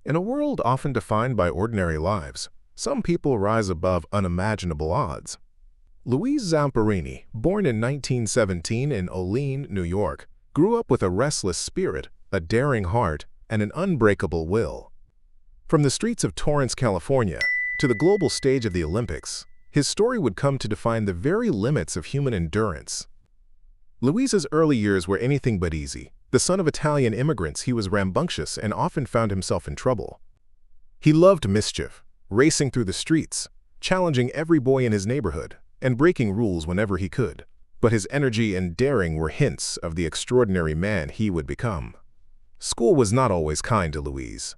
In a world often defined by ordinary lives, some people rise above unimaginable odds. Louise Zamperini, born in 1917 in Olympian, New York, grew up with a restless spirit, a daring heart, and an unbreakable will. From the streets of Torrance, California, to the global stage of the Olympics, his story would come to define the very limits of human endurance. Louise's early years were anything but easy. The son of Italian immigrants, he was rambunctious and often found himself in trouble. He loved mischief, racing through the streets, challenging every boy in his neighborhood, and breaking rules whenever he could. But his energy and daring were hints of the extraordinary man he would become. School was not always kind to Louise.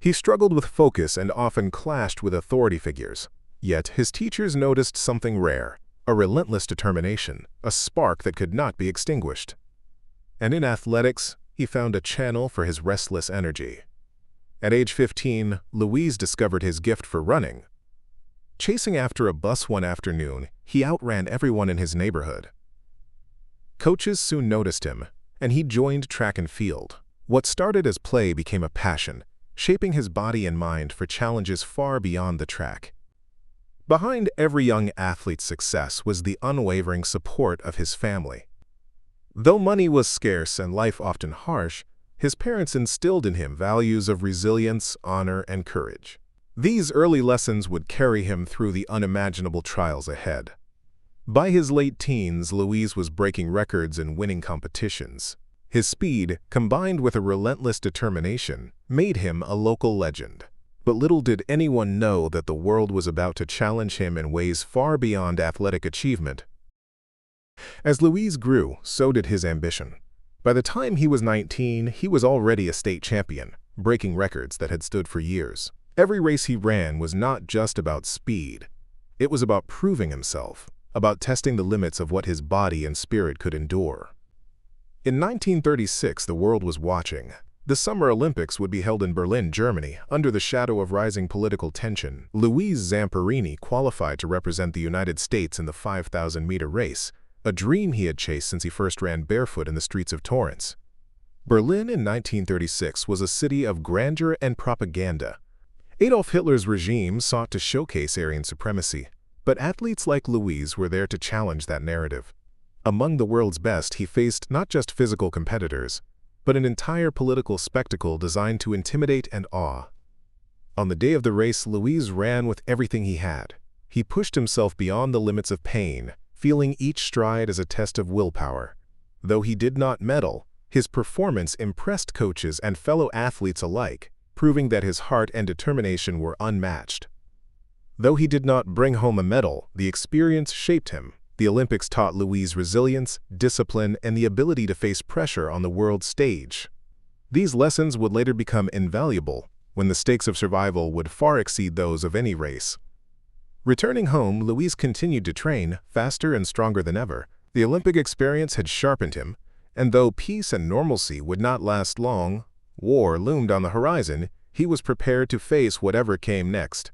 He struggled with focus and often clashed with authority figures. Yet his teachers noticed something rare, a relentless determination, a spark that could not be extinguished. And in athletics, he found a channel for his restless energy. At age 15, Louise discovered his gift for running. Chasing after a bus one afternoon, he outran everyone in his neighborhood. Coaches soon noticed him, and he joined track and field. What started as play became a passion, shaping his body and mind for challenges far beyond the track. Behind every young athlete's success was the unwavering support of his family. Though money was scarce and life often harsh, his parents instilled in him values of resilience, honor, and courage. These early lessons would carry him through the unimaginable trials ahead. By his late teens, Louise was breaking records and winning competitions. His speed, combined with a relentless determination, made him a local legend. But little did anyone know that the world was about to challenge him in ways far beyond athletic achievement. As Louise grew, so did his ambition. By the time he was 19, he was already a state champion, breaking records that had stood for years. Every race he ran was not just about speed. It was about proving himself, about testing the limits of what his body and spirit could endure. In 1936, the world was watching. The Summer Olympics would be held in Berlin, Germany, under the shadow of rising political tension. Louise Zamperini qualified to represent the United States in the 5,000-meter race, a dream he had chased since he first ran barefoot in the streets of Torrance. Berlin in 1936 was a city of grandeur and propaganda. Adolf Hitler's regime sought to showcase Aryan supremacy, but athletes like Louise were there to challenge that narrative. Among the world's best, he faced not just physical competitors, but an entire political spectacle designed to intimidate and awe. On the day of the race, Louise ran with everything he had. He pushed himself beyond the limits of pain, feeling each stride as a test of willpower. Though he did not medal, his performance impressed coaches and fellow athletes alike, proving that his heart and determination were unmatched. Though he did not bring home a medal, the experience shaped him. The Olympics taught Louise resilience, discipline, and the ability to face pressure on the world stage. These lessons would later become invaluable when the stakes of survival would far exceed those of any race. Returning home, Louise continued to train, faster and stronger than ever. The Olympic experience had sharpened him, and though peace and normalcy would not last long, war loomed on the horizon, he was prepared to face whatever came next.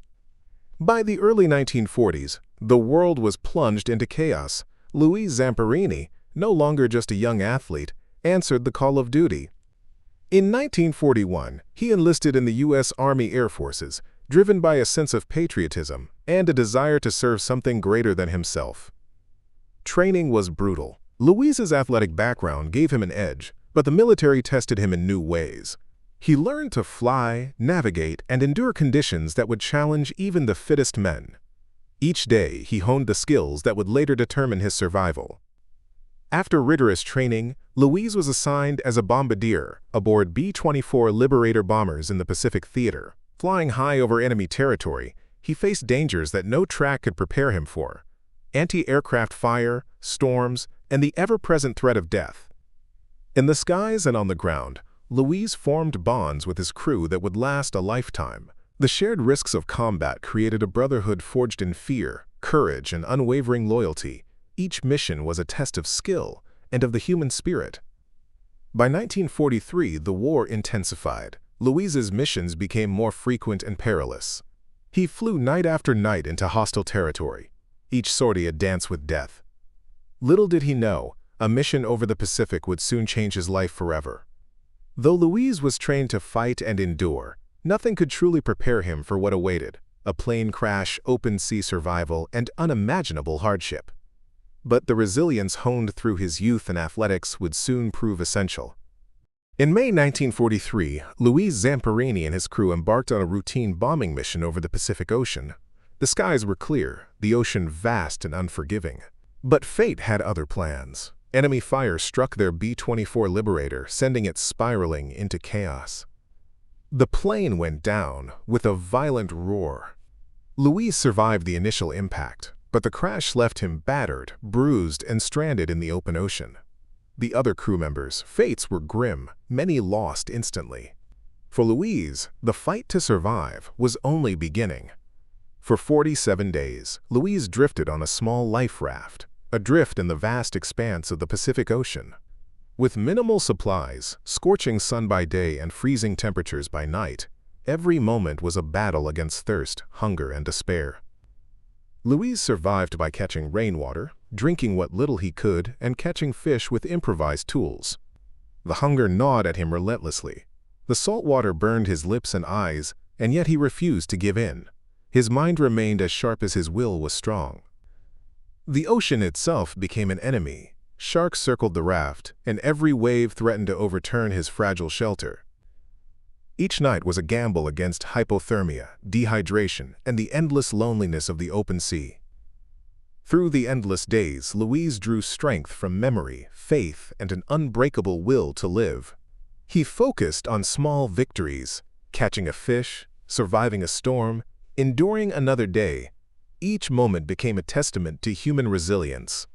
By the early 1940s, the world was plunged into chaos. Louise Zamperini, no longer just a young athlete, answered the call of duty. In 1941, he enlisted in the U.S. Army Air Forces, driven by a sense of patriotism and a desire to serve something greater than himself. Training was brutal. Louise's athletic background gave him an edge, but the military tested him in new ways. He learned to fly, navigate, and endure conditions that would challenge even the fittest men. Each day, he honed the skills that would later determine his survival. After rigorous training, Louise was assigned as a bombardier aboard B-24 Liberator bombers in the Pacific Theater. Flying high over enemy territory, he faced dangers that no track could prepare him for: anti-aircraft fire, storms, and the ever-present threat of death. In the skies and on the ground, Louise formed bonds with his crew that would last a lifetime. The shared risks of combat created a brotherhood forged in fear, courage, and unwavering loyalty. Each mission was a test of skill and of the human spirit. By 1943, the war intensified. Louise's missions became more frequent and perilous. He flew night after night into hostile territory, each sortie a dance with death. Little did he know, a mission over the Pacific would soon change his life forever. Though Louise was trained to fight and endure, Nothing could truly prepare him for what awaited: a plane crash, open sea survival, and unimaginable hardship. But the resilience honed through his youth and athletics would soon prove essential. In May 1943, Louise Zamperini and his crew embarked on a routine bombing mission over the Pacific Ocean. The skies were clear, the ocean vast and unforgiving. But fate had other plans. Enemy fire struck their B-24 Liberator, sending it spiraling into chaos. The plane went down with a violent roar. Louise survived the initial impact, but the crash left him battered, bruised, and stranded in the open ocean. The other crew members' fates were grim, many lost instantly. For Louise, the fight to survive was only beginning. For 47 days, Louise drifted on a small life raft, adrift in the vast expanse of the Pacific Ocean. With minimal supplies, scorching sun by day and freezing temperatures by night, every moment was a battle against thirst, hunger, and despair. Louise survived by catching rainwater, drinking what little he could, and catching fish with improvised tools. The hunger gnawed at him relentlessly. The salt water burned his lips and eyes, and yet he refused to give in. His mind remained as sharp as his will was strong. The ocean itself became an enemy. Sharks circled the raft, and every wave threatened to overturn his fragile shelter. Each night was a gamble against hypothermia, dehydration, and the endless loneliness of the open sea. Through the endless days, Louise drew strength from memory, faith, and an unbreakable will to live. He focused on small victories, catching a fish, surviving a storm, enduring another day. Each moment became a testament to human resilience.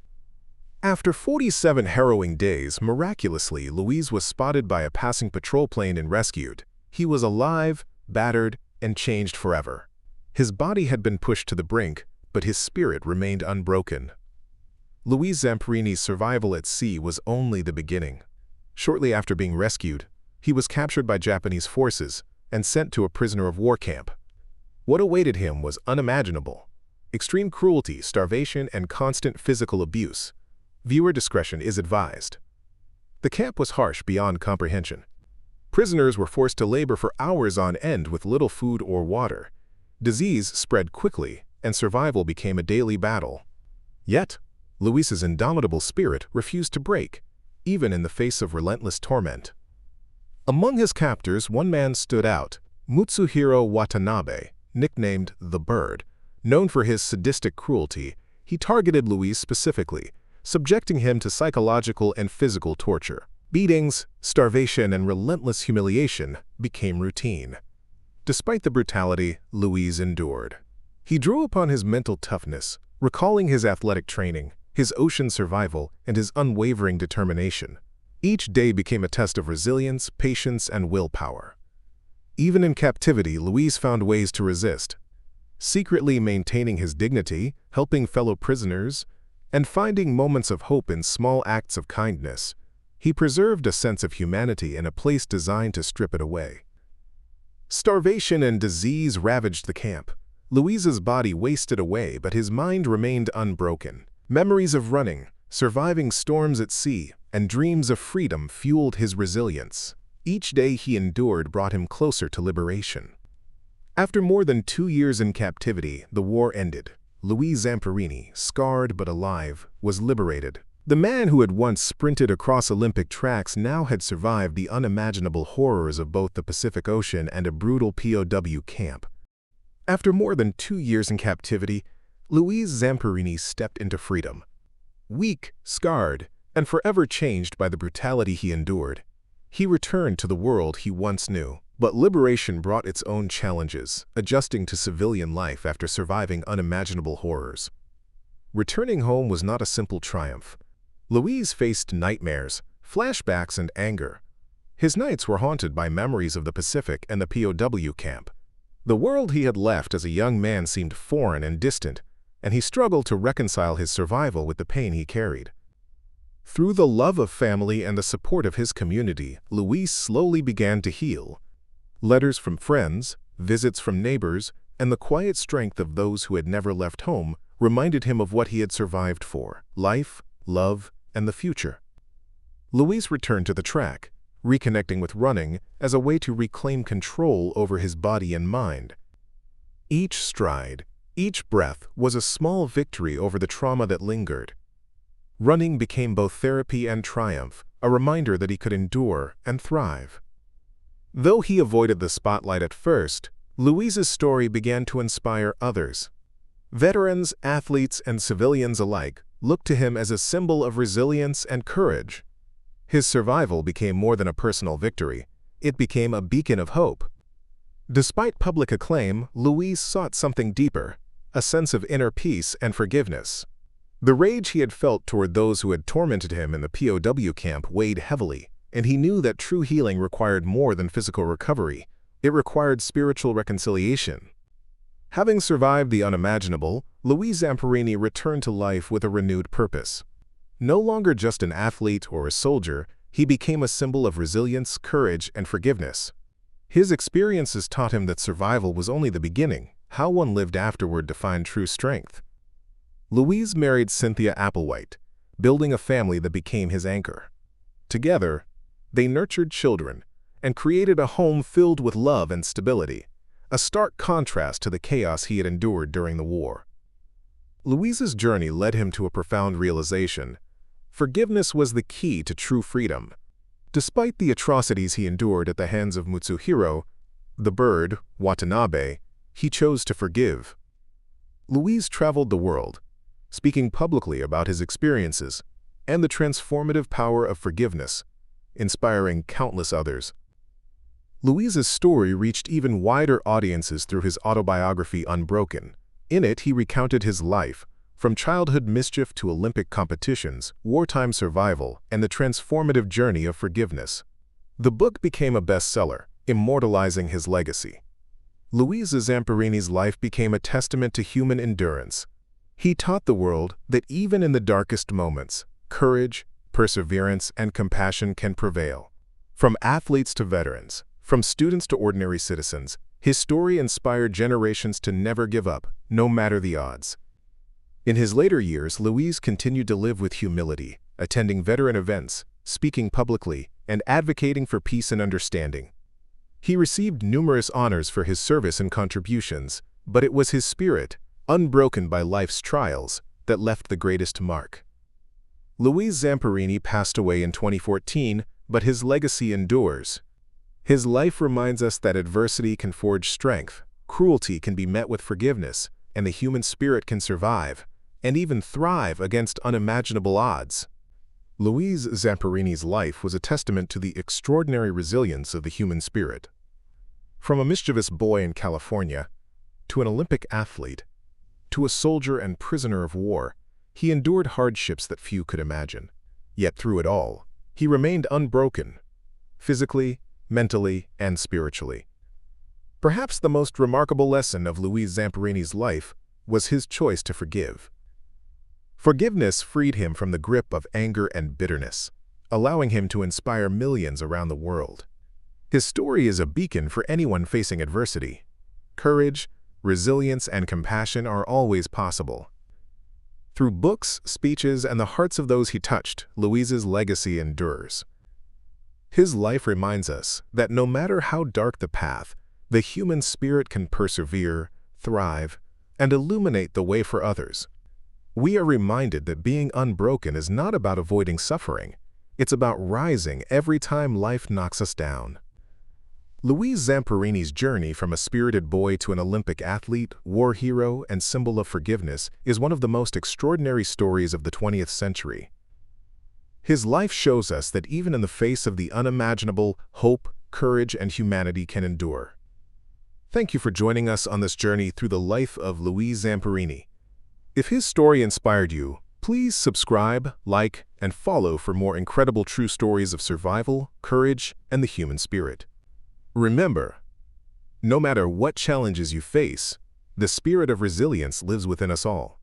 After 47 harrowing days, miraculously, Louise was spotted by a passing patrol plane and rescued. He was alive, battered, and changed forever. His body had been pushed to the brink, but his spirit remained unbroken. Louise Zamperini's survival at sea was only the beginning. Shortly after being rescued, he was captured by Japanese forces and sent to a prisoner of war camp. What awaited him was unimaginable: extreme cruelty, starvation, and constant physical abuse. Viewer discretion is advised. The camp was harsh beyond comprehension. Prisoners were forced to labor for hours on end with little food or water. Disease spread quickly, and survival became a daily battle. Yet, Louise's indomitable spirit refused to break, even in the face of relentless torment. Among his captors, one man stood out: Mutsuhiro Watanabe, nicknamed the Bird. Known for his sadistic cruelty, he targeted Louise specifically, subjecting him to psychological and physical torture. Beatings, starvation, and relentless humiliation became routine. Despite the brutality, Louise endured. He drew upon his mental toughness, recalling his athletic training, his ocean survival, and his unwavering determination. Each day became a test of resilience, patience, and willpower. Even in captivity, Louise found ways to resist, secretly maintaining his dignity, helping fellow prisoners, and finding moments of hope in small acts of kindness. He preserved a sense of humanity in a place designed to strip it away. Starvation and disease ravaged the camp. Louise's body wasted away, but his mind remained unbroken. Memories of running, surviving storms at sea, and dreams of freedom fueled his resilience. Each day he endured brought him closer to liberation. After more than 2 years in captivity, the war ended. Louise Zamperini, scarred but alive, was liberated. The man who had once sprinted across Olympic tracks now had survived the unimaginable horrors of both the Pacific Ocean and a brutal POW camp. After more than 2 years in captivity, Louise Zamperini stepped into freedom. Weak, scarred, and forever changed by the brutality he endured, he returned to the world he once knew. But liberation brought its own challenges, adjusting to civilian life after surviving unimaginable horrors. Returning home was not a simple triumph. Louise faced nightmares, flashbacks, and anger. His nights were haunted by memories of the Pacific and the POW camp. The world he had left as a young man seemed foreign and distant, and he struggled to reconcile his survival with the pain he carried. Through the love of family and the support of his community, Louise slowly began to heal. Letters from friends, visits from neighbors, and the quiet strength of those who had never left home reminded him of what he had survived for: life, love, and the future. Louise returned to the track, reconnecting with running as a way to reclaim control over his body and mind. Each stride, each breath was a small victory over the trauma that lingered. Running became both therapy and triumph, a reminder that he could endure and thrive. Though he avoided the spotlight at first, Louise's story began to inspire others. Veterans, athletes, and civilians alike looked to him as a symbol of resilience and courage. His survival became more than a personal victory. It became a beacon of hope. Despite public acclaim, Louise sought something deeper, a sense of inner peace and forgiveness. The rage he had felt toward those who had tormented him in the POW camp weighed heavily, and he knew that true healing required more than physical recovery. It required spiritual reconciliation. Having survived the unimaginable, Louise Zamperini returned to life with a renewed purpose. No longer just an athlete or a soldier, he became a symbol of resilience, courage, and forgiveness. His experiences taught him that survival was only the beginning. How one lived afterward defined true strength. Louise married Cynthia Applewhite, building a family that became his anchor. Together, they nurtured children and created a home filled with love and stability, a stark contrast to the chaos he had endured during the war. Louise's journey led him to a profound realization. Forgiveness was the key to true freedom. Despite the atrocities he endured at the hands of Mutsuhiro, the bird, Watanabe, he chose to forgive. Louise traveled the world, speaking publicly about his experiences and the transformative power of forgiveness, inspiring countless others. Louise's story reached even wider audiences through his autobiography Unbroken. In it, he recounted his life, from childhood mischief to Olympic competitions, wartime survival, and the transformative journey of forgiveness. The book became a bestseller, immortalizing his legacy. Louise Zamperini's life became a testament to human endurance. He taught the world that even in the darkest moments, courage, perseverance, and compassion can prevail. From athletes to veterans, from students to ordinary citizens, his story inspired generations to never give up, no matter the odds. In his later years, Louise continued to live with humility, attending veteran events, speaking publicly, and advocating for peace and understanding. He received numerous honors for his service and contributions, but it was his spirit, unbroken by life's trials, that left the greatest mark. Louise Zamperini passed away in 2014, but his legacy endures. His life reminds us that adversity can forge strength, cruelty can be met with forgiveness, and the human spirit can survive, and even thrive against unimaginable odds. Louise Zamperini's life was a testament to the extraordinary resilience of the human spirit. From a mischievous boy in California, to an Olympic athlete, to a soldier and prisoner of war, he endured hardships that few could imagine. Yet through it all, he remained unbroken, physically, mentally, and spiritually. Perhaps the most remarkable lesson of Louise Zamperini's life was his choice to forgive. Forgiveness freed him from the grip of anger and bitterness, allowing him to inspire millions around the world. His story is a beacon for anyone facing adversity. Courage, resilience, and compassion are always possible. Through books, speeches, and the hearts of those he touched, Louise's legacy endures. His life reminds us that no matter how dark the path, the human spirit can persevere, thrive, and illuminate the way for others. We are reminded that being unbroken is not about avoiding suffering. It's about rising every time life knocks us down. Louise Zamperini's journey from a spirited boy to an Olympic athlete, war hero, and symbol of forgiveness is one of the most extraordinary stories of the 20th century. His life shows us that even in the face of the unimaginable, hope, courage, and humanity can endure. Thank you for joining us on this journey through the life of Louise Zamperini. If his story inspired you, please subscribe, like, and follow for more incredible true stories of survival, courage, and the human spirit. Remember, no matter what challenges you face, the spirit of resilience lives within us all.